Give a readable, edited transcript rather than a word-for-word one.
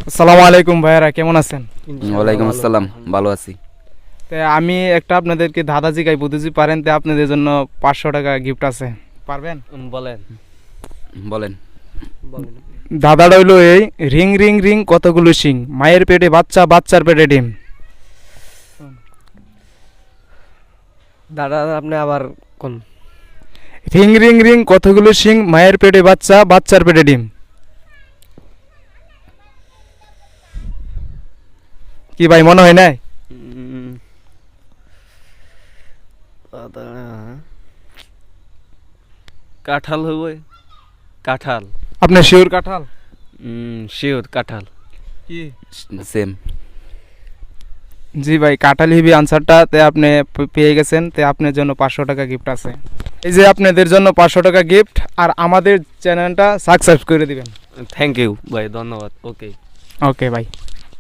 আসসালামু আলাইকুম ভাইয়ারা, কেমন আছেন? ওয়ালাইকুম আসসালাম, ভালো আছি। তো আমি একটা আপনাদেরকে ধাঁধা জিগাই, বুঝতে পারেন তো আপনাদের জন্য 500 টাকা গিফট আছে, পারবেন? বলেন বলেন। বলেন ধাঁধাটা হইলো এই, রিং রিং রিং কতগুলো শিং, মায়ের পেটে বাচ্চা, বাচ্চার পেটে ডিম। দাদা আপনি আবার কোন রিং রিং রিং কতগুলো শিং, মায়ের পেটে বাচ্চা, বাচ্চার পেটে ডিম। কি ভাই মনে হয় না? কাঁঠাল হবে, কাঁঠাল। আপনার শিওর কাঁঠাল? শিওর কাঁঠাল। কি? সেম। জি ভাই, কাঁঠাল হিবি আনসারটা, তে আপনি পেয়ে গেছেন। তে আপনার জন্য 500 টাকা গিফট আছে। এই যে আপনাদের জন্য 500 টাকা গিফট, আর আমাদের চ্যানেলটা সাবস্ক্রাইব করে দিবেন। থ্যাংক ইউ ভাই, ধন্যবাদ। ওকে ওকে ভাই।